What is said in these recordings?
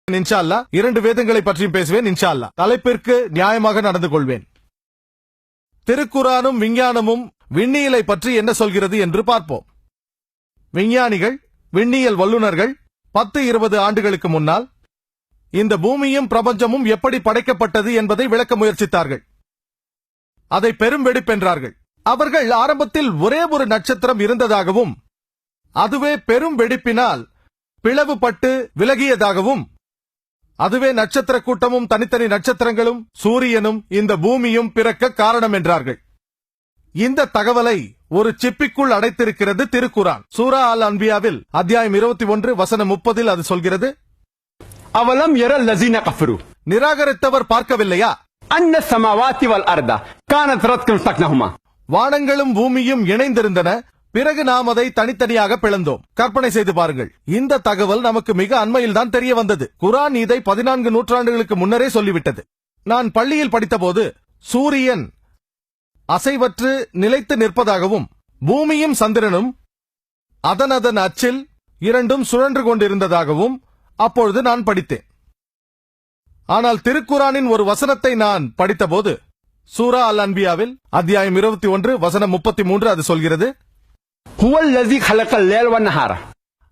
இன்ஷா அல்லாஹ் 2 வேதங்களை பற்றியும் பேசுவேன் இன்ஷா அல்லாஹ். தலைப்பிற்கு நியாயமாக நடந்து கொள்வேன். திருக்குரானும் விஞ்ஞானமும் விண்ணியலை பற்றி என்ன சொல்கிறது என்று பார்ப்போம். விஞ்ஞானிகள், விண்ணியல் வல்லுநர்கள் 10-20 ஆண்டுகளுக்கு முன்னால் இந்த பூமியும் பிரபஞ்சமும் எப்படி படைக்கப்பட்டது என்பதை விளக்க முயற்சித்தார்கள். அதை பெரும் வெடிப்பென்றார்கள். அவர்கள் ஆரம்பத்தில் ஒரே ஒரு நட்சத்திரம் இருந்ததாகவும் அதுவே பெரும் வெடிப்பினால் பிளவுபட்டு விலகியதாகவும் அதுவே நட்சத்திர கூட்டமும் தனித்தனி நட்சத்திரங்களும் சூரியனும் இந்த பூமியும் பிறக்க காரணம் என்றார்கள். இந்த தகவலை ஒரு சிப்பிக்குள் அடைத்திருக்கிறது திருக்குரான். சூரா அல் அன்பியாவில் அத்தியாயம் 21 வசனம் 30 அது சொல்கிறது, அவலம் யரல் லஸீன கஃபரு, நிராகரித்தவர் பார்க்கவில்லையா, அன்ன ஸமாவாதி வல் அர்த கானத் ரத்கன் தக்னஹுமா, வானங்களும் பூமியும் இணைந்திருந்தன, பிறகு நாம் அதை தனித்தனியாக பிளந்தோம். கற்பனை செய்து பாருங்கள். இந்த தகவல் நமக்கு மிக அண்மையில் தான் தெரிய வந்தது. குரான் இதை 14 நூற்றாண்டுகளுக்கு முன்னரே சொல்லிவிட்டது. நான் பள்ளியில் படித்தபோது சூரியன் அசைவற்று நிலைத்து நிற்பதாகவும் பூமியும் சந்திரனும் அதன் அச்சில் இரண்டும் சுழன்று கொண்டிருந்ததாகவும் அப்பொழுது நான் படித்தேன். ஆனால் திருக்குரானின் ஒரு வசனத்தை நான் படித்தபோது சூரா அல் அன்பியாவில் அத்தியாயம் 21 வசனம் 33 அது சொல்கிறது, ஹுவல் லஸீ ஹலகல் லைல வன் நஹார,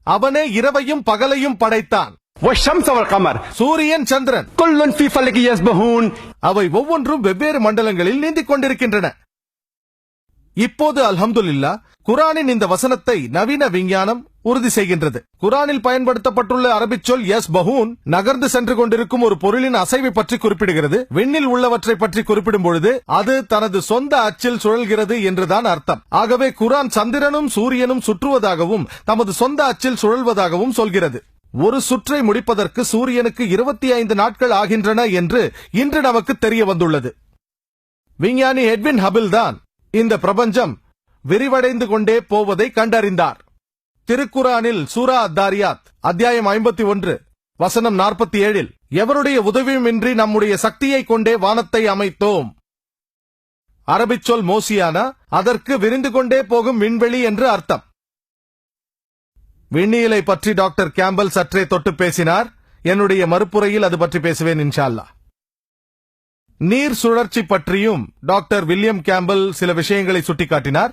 அவனே இரவையும் பகலையும் படைத்தான், வஷம்ஸ வல் கமர், சூரியன் சந்திரன், குல்லுன் ஃபீ ஃபலகி யஸ்பஹூன், அவை ஒவ்வொன்றும் வெவ்வேறு மண்டலங்களில் நீந்திக் கொண்டிருக்கின்றன. இப்போது அல்ஹம்துலில்லாஹ் குரானின் இந்த வசனத்தை நவீன விஞ்ஞானம் உறுதி செய்கின்றது. குரானில் பயன்படுத்தப்பட்டுள்ள அரபிச் சொல் யஸ்பஹூன் நகர்ந்து சென்று கொண்டிருக்கும் ஒரு பொருளின் அசைவை பற்றி குறிப்பிடுகிறது. விண்ணில் உள்ளவற்றை பற்றி குறிப்பிடும் பொழுது அது தனது சொந்த அச்சில் சுழல்கிறது என்றுதான் அர்த்தம். ஆகவே குரான் சந்திரனும் சூரியனும் சுற்றுவதாகவும் தமது சொந்த அச்சில் சுழல்வதாகவும் சொல்கிறது. ஒரு சுற்றை முடிப்பதற்கு சூரியனுக்கு 25 நாட்கள் ஆகின்றன என்று இன்று நமக்கு தெரிய வந்துள்ளது. விஞ்ஞானி எட்வின் ஹபிள் தான் இந்த பிரபஞ்சம் விரிவடைந்து கொண்டே போவதை கண்டறிந்தார். திருக்குரானில் சூரா அத்தாரியாத் அத்தியாயம் 51 வசனம் 47 எவருடைய உதவியுமின்றி நம்முடைய சக்தியை கொண்டே வானத்தை அமைத்தோம். அரபிச் சொல் மோசியானா, அதற்கு விரிந்து கொண்டே போகும் விண்வெளி என்று அர்த்தம். விண்ணியலை பற்றி டாக்டர் கேம்பல் சற்றே தொட்டு பேசினார். என்னுடைய மறுப்புரையில் அது பற்றி பேசுவேன் இன்ஷா அல்லாஹ். நீர் சுழற்சி பற்றியும் டாக்டர் வில்லியம் கேம்பல் சில விஷயங்களை சுட்டிக்காட்டினார்.